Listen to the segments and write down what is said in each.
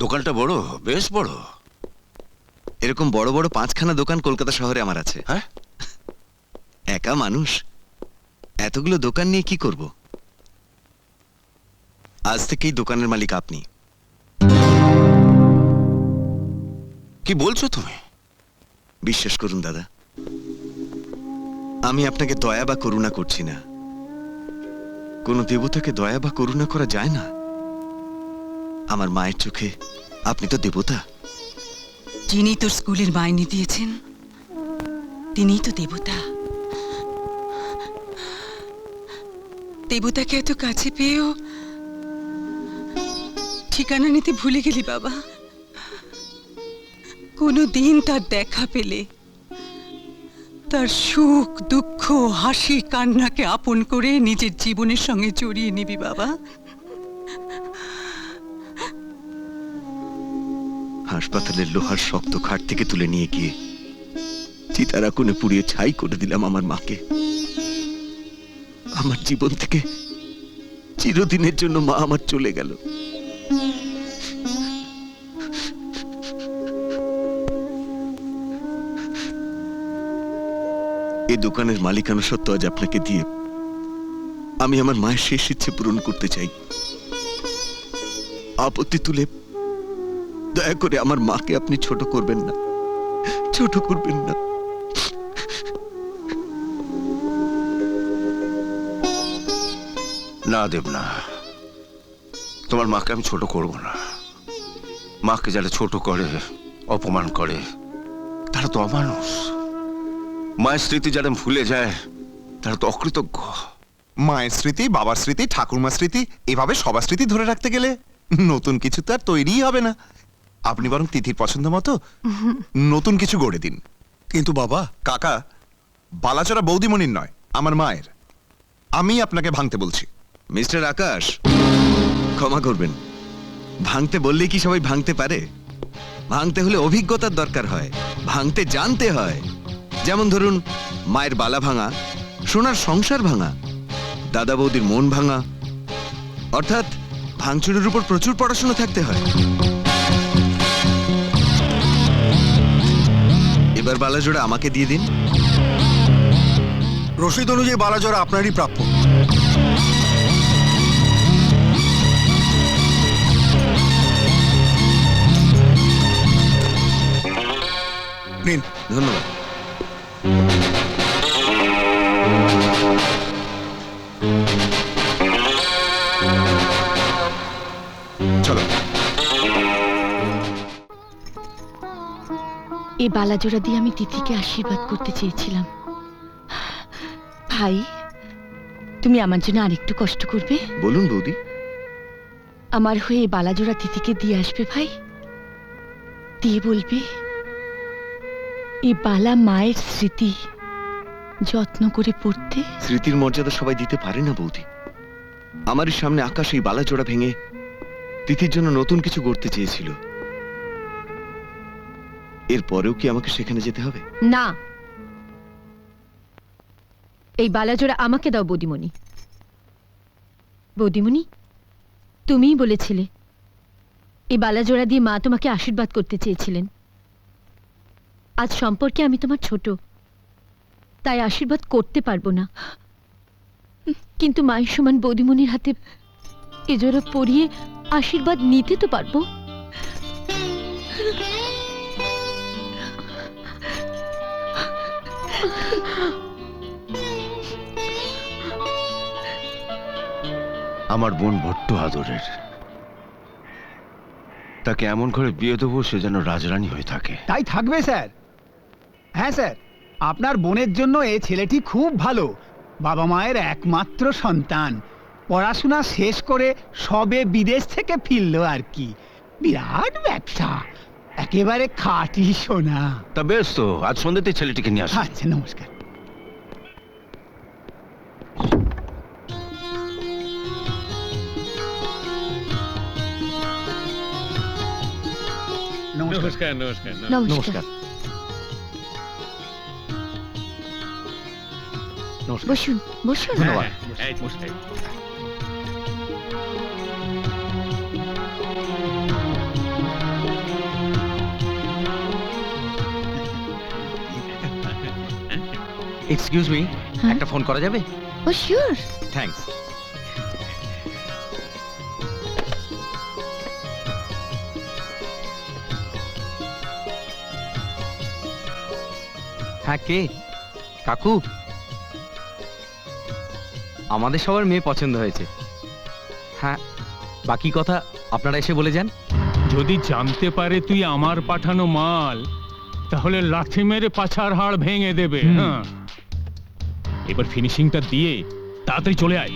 দোকানটা বড়, বেশ বড়। এরকম বড় বড় 5খানা দোকান কলকাতা শহরে আমার আছে। হ্যাঁ, একা মানুষ, এতগুলো দোকান নিয়ে কি করব? আজ থেকেই দোকানের মালিক আপনি। কি বলছো তুমি? বিশ্বাস করুন দাদা, আমি আপনাকে দয়া বা করুণা করছি না। কোন দেবতাকে দয়া বা করুণা করা যায় না? আমার মায়ের চোখে আপনি তো দেবতা। যিনি তোর স্কুলের মাইনে দিয়েছেন তিনিই তো দেবতা। দেবতাকে এত কাছে পেয়েও ঠিকানা নিতে ভুলে গেলি বাবা। কোনো দিন তার দেখা পেলে তার সুখ দুঃখ হাসি কান্নাকে আপন করে নিজের জীবনের সঙ্গে জড়িয়ে নিবি বাবা। হাসপাতালের লোহার শক্ত খাট থেকে তুলে নিয়ে গিয়ে চিতার আগুনে পুড়িয়ে ছাই করে দিলাম আমার মাকে। আমার জীবন থেকে চিরদিনের জন্য মা আমার চলে গেল। এই দোকানের মালিকানা সত্ত্ব আজ আপনাকে দিয়ে আমি আমার মায়ের শেষ ইচ্ছে পূরণ করতে চাই। আপত্তি তুলে দয়া করে আমার মাকে আপনি ছোট করবেন না, ছোট করবেন না। না দেব না, তোমার মাকে আমি ছোট করব না। মাকে যারা ছোট করে, অপমান করে, তারা তো অমানুষ। মায়ের স্মৃতি যারা ভুলে যায় তারা তো অকৃতজ্ঞ। মায়ের স্মৃতি, বাবার স্মৃতি, ঠাকুরমার স্মৃতি, এভাবে সবার স্মৃতি ধরে রাখতে গেলে নতুন কিছু তো আর তৈরিই হবে না। আপনি বরং তিথির পছন্দ মতো নতুন কিছু গড়ে দিন। কিন্তু বাবা, কাকা, বালাচরা বৌদিমণির নয়, আমার মায়ের। আমি আপনাকে ভাঙতে বলছি। মিস্টার আকাশ, ক্ষমা করবেন, ভাঙতে বললে কি সবাই ভাঙতে পারে? ভাঙতে হলে অভিজ্ঞতার দরকার হয়, ভাঙতে জানতে হয়। যেমন ধরুন, মায়ের বালা ভাঙা, সোনার সংসার ভাঙা, দাদা বৌদির মন ভাঙা। অর্থাৎ ভাঙচুরের উপর প্রচুর পড়াশোনা থাকতে হয়। এবার বালাজোড়া আমাকে দিয়ে দিন। রসিদ অনুযায়ী বালাজোড়া আপনারই প্রাপ্য। নিন। ধন্যবাদ। চলো। এই বালাজোড়া দিয়ে আমি তিথিকে আশীর্বাদ করতে চেয়েছিলাম। ভাই, তুমি আমার জন্য আরেকটু কষ্ট করবে? বলুন বৌদি। আমার হয়ে এই বালাজোড়া তিথিকে দিয়ে আসবে ভাই। দিয়ে বলবে, এই বালা মায়ের স্মৃতি যত্ন করে পড়তে। স্মৃতির মর্যাদা সবাই দিতে পারে না বৌদি। আমারই সামনে আকাশ এই বালাজোড়া ভেঙে তিথির জন্য নতুন কিছু গড়তে চেয়েছিল। এরপরেও কি আমাকে সেখানে যেতে হবে? না, এই বালাজোড়া আমাকে দাও বৌদিমণি। বৌদিমণি, তুমিই বলেছিলে এই বালাজোড়া দিয়ে মা তোমাকে আশীর্বাদ করতে চেয়েছিলেন। আজ সম্পর্কে আমি তোমার ছোট, তাই আশীর্বাদ করতে পারবো না, কিন্তু মায়ের সমান বৌদিমণির হাতে এজোড়া পরিয়ে আশীর্বাদ নিতে তো পারবো। আমার বোন বড্ড আদরের, তাকে এমন করে বিয়ে দেবো সে যেন রাজরানী হয়ে থাকে। তাই থাকবে স্যার। হ্যাঁ স্যার, আপনার বোনের জন্য এই ছেলেটি খুব ভালো। বাবা মায়ের একমাত্র সন্তান, পড়াশোনা শেষ করে সবে বিদেশ থেকে ফিরলো আর কি। বিরাট ব্যবসা, একেবারে খাঁটি সোনা। তা বেশ, তো আজ সন্ধ্যেতে ছেলেটিকে নিয়ে আসো। আচ্ছা, নমস্কার। নমস্কার। নমস্কার। নমস্কার। বসুন বসুন। ধন্যবাদ। এক্সকিউজ মি, একটা ফোন করা যাবে? ও শিওর। থ্যাঙ্কস। হ্যাঁ, কে? কাকু? আমাদের সবার মেয়ে পছন্দ হয়েছে। হ্যাঁ, বাকি কথা আপনারা এসে বলে যান। যদি জানতে পারে তুই আমার পাঠানো মাল, তাহলে লাথি মেরে পাছার হাড় ভেঙে দেবে। হ্যাঁ, এবার ফিনিশিংটা দিয়ে তাড়াতাড়ি চলে আয়।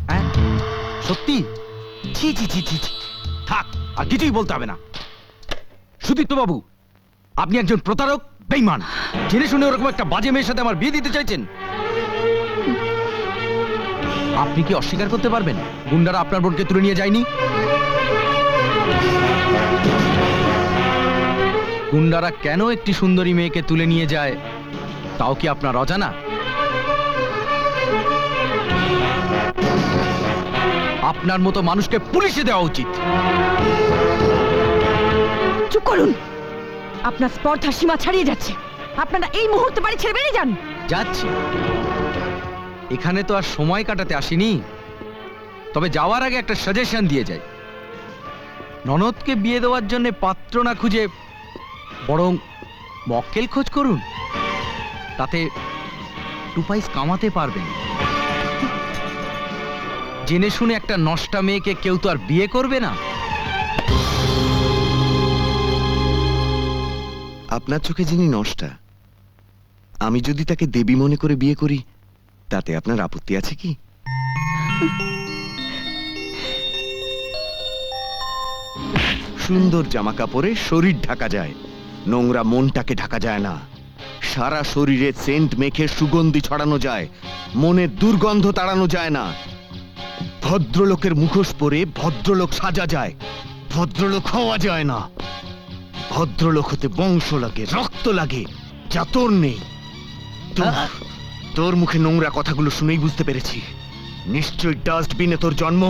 হ্যাঁ, সত্যি? ছি ছি ছি ছি ছি। থাক, আর কিছুই বলতে হবে না। সুদীপ্ত বাবু, আপনি একজন প্রতারক, বেঈমান। জেনে শুনে ওরকম একটা বাজে মেয়ের সাথে আমার বিয়ে দিতে চাইছেন? আপনি কি অস্বীকার করতে পারবেন গুন্ডারা আপনার বোনকে তুলে নিয়ে যায়নি? গুন্ডারা কেন একটি সুন্দরী মেয়েকে তুলে নিয়ে যায় তাও কি আপনার অজানা? আপনার মতো মানুষকে পুলিশে দেওয়া উচিত। চুপ করুন, আপনার স্পর্ধার সীমা ছাড়িয়ে যাচ্ছে। আপনারা এই মুহূর্তে বাড়ি ছেড়ে বেরিয়ে যান। যাচ্ছি, এখানে তো আর সময় কাটাতে আসিনি। তবে যাওয়ার আগে একটা সাজেশন দিয়ে যাই। ননদকে বিয়ে দেওয়ার জন্য পাত্র না খুঁজে বরং মক্কেল খোঁজ করুন, তাতে 2 পয়সা কামাতে পারবেন। জেনে শুনে একটা নষ্টা মেয়েকে কেউ তো আর বিয়ে করবে না। আপনার চোখে যিনি নষ্টা, আমি যদি তাকে দেবী মনে করে বিয়ে করি, তাতে আপনার আপত্তি আছে কি? সুন্দর জামা কাপড়ে শরীর ঢাকা যায়, নোংরা মনটাকে ঢাকা যায় না। সারা শরীরে সেন্ট মেখে সুগন্ধি ছড়ানো যায়, মনের দুর্গন্ধ তাড়ানো যায় না। ভদ্রলোকের মুখোশ পরে ভদ্রলোক সাজা যায়, ভদ্রলোক হওয়া যায় না। ভদ্রলোক হতে বংশ লাগে, রক্ত লাগে, যা তোর নেই। তোর মুখে নোংরা কথাগুলো শুনেই বুঝতে পেরেছি, নিশ্চয়ই ডাস্টবিনে তোর জন্ম।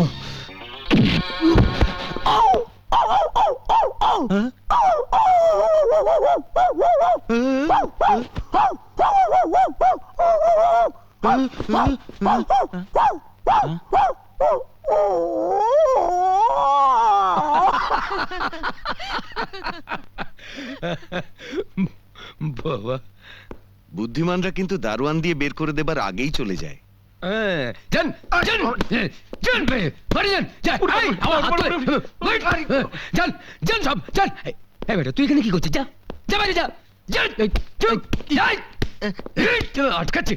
বাবা, বুদ্ধিমানরা কিন্তু দারোয়ান দিয়ে বের করে দেবার আগেই চলে যায়। যান যান যান, বাড়ি যান, যান, এই, আমার হাত ধরে। যান যান সব, যান। এই বেটা, তুই এখানে কি করছিস? যা যা, বাইরে যা, যান। এই, চুপ, যাই। আটকাচ্ছি।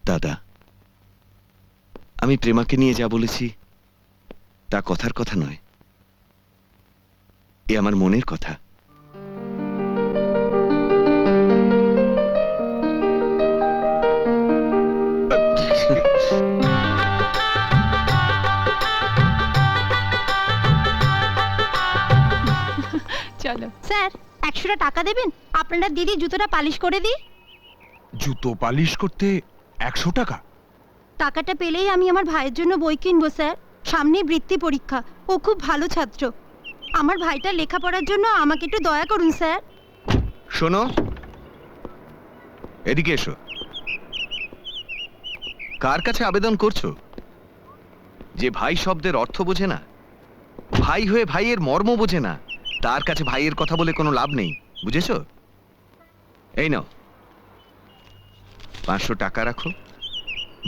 দাদা, আমি প্রেমাকে নিয়ে যা বলেছি তা কথার কথা নয়, এ আমার মনের কথা। চলো। স্যার, 100টা টাকা দেবেন? আপনারা দিদি জুতোটা পালিশ করে দিই। জুতো পালিশ করতে 100 টাকা? টাকাটা পেলেই আমি আমার ভাইয়ের জন্য বই কিনবো স্যার। সামনেই বৃত্তি পরীক্ষা, ও খুব ভালো ছাত্র। আমার ভাইটা লেখাপড়ার জন্য আমাকে একটু দয়া করুন স্যার। শোনো, এদিকে এসো। কার কাছে আবেদন করছো? যে ভাই শব্দের অর্থ বোঝে না, ভাই হয়ে ভাইয়ের মর্ম বোঝে না, তার কাছে ভাইয়ের কথা বলে কোনো লাভ নেই, বুঝেছো? এই নাও 500 টাকা রাখো,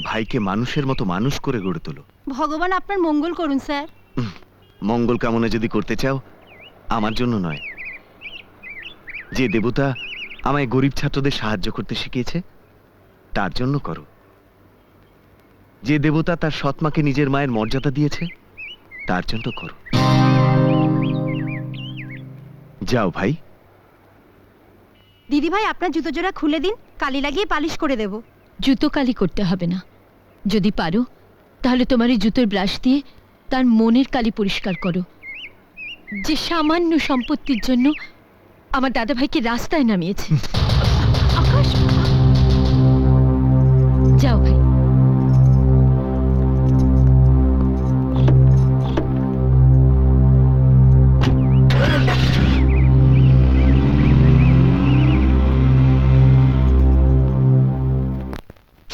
ভাইকে মানুষের মতো মানুষ করে গড়ে তোলো। ভগবান আপনার মঙ্গল করুন স্যার। মঙ্গল কামনা যদি করতে চাও, আমার জন্য নয়, যে দেবতা আমায় গরিব ছাত্রদের সাহায্য করতে শিখিয়েছে তার জন্য করো। যে দেবতা তার সৎমাকে নিজের মায়ের মর্যাদা দিয়েছে তার জন্য করো। যাও ভাই। দিদি ভাই, আপনার জুতো জোড়া খুলে দিন, কালি লাগিয়ে পালিশ করে দেব। জুতো কালি করতে হবে না, যদি পারো তাহলে তোমার এই জুতোর ব্রাশ দিয়ে তার মনের কালি পরিষ্কার করো। যে সামান্য সম্পত্তির জন্য আমার দাদা ভাইকে রাস্তায় নামিয়েছে। আকাশ, যাও ভাই।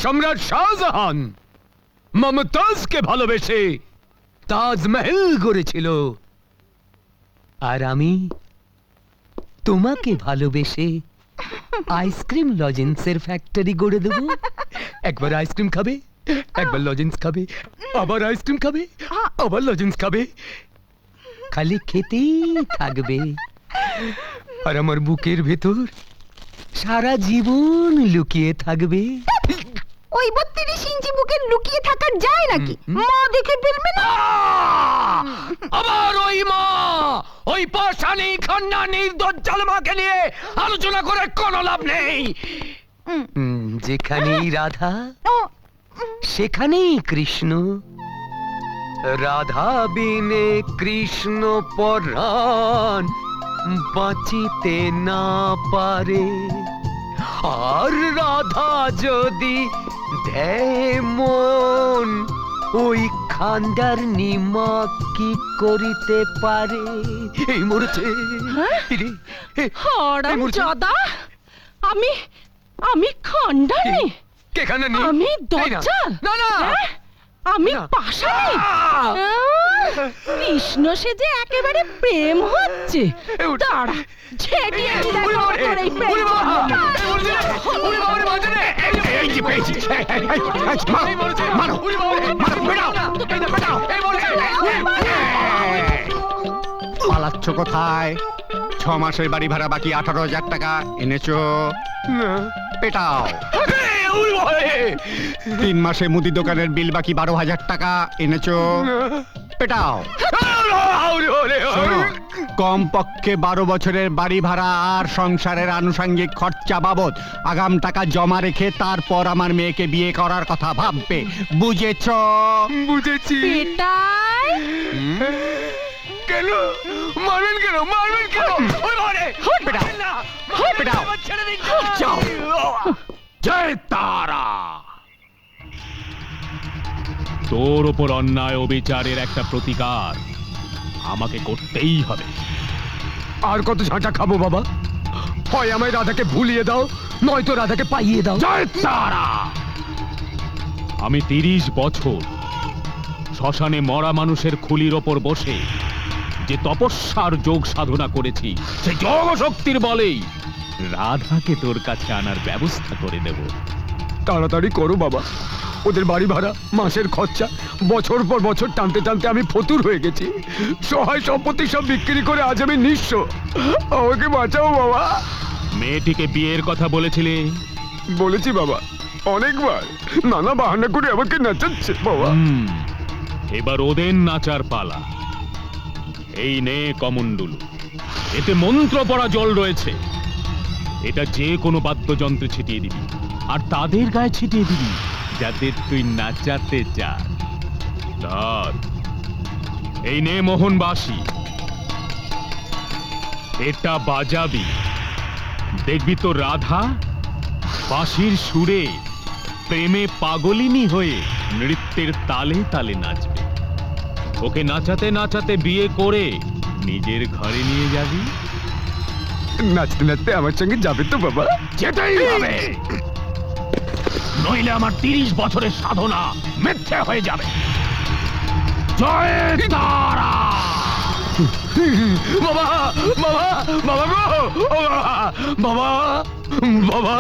সম্রাট শাহজাহান মমতাজকে ভালোবেসে তাজমহল গড়েছিল, আর আমি তোমাকে ভালোবেসে আইসক্রিম লজেন্সের ফ্যাক্টরি গড়ে দেবো। একবার আইসক্রিম খাবে, একবার লজেন্স খাবে, আবার আইসক্রিম খাবে, আবার লজেন্স খাবে, খালি খেতেই থাকবে। আর আমার বুকের ভেতর সারা জীবন লুকিয়ে থাকবে। ওই 32 ইঞ্চি বুকে লুকিয়ে থাকার যায় নাকি? মা দেখে ফেলবে না? আবার ওই মা, ওই পাশানি খান্নানির দজ্জাল মাকে নিয়ে আলোচনা করে কোনো লাভ নেই। যেখানেই রাধা সেখানেই কৃষ্ণ, রাধা বিনে কৃষ্ণ পরাণ বাঁচিতে না পারে। আর রাধা যদি দেয় মন, ওই খান্ডার নিমা কি করিতে পারে? এই মরেছে হারামজাদা, আমি খান্ডানি, কেখানে নেই, আমি দজ্জাল, না না আমি না। পাশানি। কৃষ্ণ সেজে একেবারে প্রেম হচ্ছে। দাঁড়া, ঝেঁটিয়ে দেখো তোর এই প্রেম। পালাচ্ছ কোথায়? 6 মাসের বাড়ি ভাড়া বাকি 18,000 টাকা এনেছো? পেটাও। 3 মাসে মুদি দোকানের বিল বাকি 12,000 টাকা এনেছো? পেটাও। শোনো, কম পক্ষে 12 বছরের বাড়ি ভাড়া আর সংসারের আনুষঙ্গিক খরচা বাবদ আগাম টাকা জমা রেখে তারপর আমার মেয়েকে বিয়ে করার কথা ভাববে। বুঝেছ? বুঝেছি। পেটাই কেন মারবেন, কেন মারবেন, কেন? ওই মারে পেটাও, পেটাও। ছেড়ে দিন। জয় তারা। তোর ওপর অন্যায় অবিচারের একটা প্রতিকার আমাকে করতেই হবে। আর কত ঝাঁটা খাবো বাবা? হয় আমায় রাধাকে ভুলিয়ে দাও, নয়তো রাধাকে পাইয়ে দাও। জয় তারা! আমি 30 বছর শ্মশানে মরা মানুষের খুলির ওপর বসে যে তপস্যার যোগ সাধনা করেছি, সেই যোগ শক্তির বলেই রাধাকে তোর কাছে আনার ব্যবস্থা করে দেব। তাড়াতাড়ি করো বাবা, ওদের বাড়ি ভাড়া, মাসের খরচা, বছর পর বছর টানতে টানতে আমি ফতুর হয়ে গেছি। সহায় সম্পত্তি সব বিক্রি করে আজ আমি নিঃস্ব। আমাকে বাঁচাও বাবা। মেয়েটিকে বিয়ের কথা বলেছিলে? বলেছি বাবা, অনেকবার। নানা বাহানা করে আমাকে নাচাচ্ছে বাবা। এবার ওদের নাচার পালা। এই নে কমণ্ডলু, এতে মন্ত্র পড়া জল রয়েছে। এটা যে কোনো বাদ্যযন্ত্রে ছিটিয়ে দিবি, আর তাদের গায়ে ছিটিয়ে দিবি যাদের তুই নাচাতে চাস। ধর, এই নে মোহনবাসী, এটা বাজাবি। দেখবি তো রাধা বাঁশির সুরে প্রেমে পাগলিনী হয়ে নৃত্যের তালে তালে নাচবে। ওকে নাচাতে নাচাতে বিয়ে করে নিজের ঘরে নিয়ে যাবি। নাচতে নাচতে আমার সঙ্গে যাবে তো বাবা? যেতেই হবে, নইলে আমার 30 বছরের সাধনা মিথ্যে হয়ে যাবে। জয় তারা! বাবা বাবা বাবা গো, ও বাবা বাবা বাবা।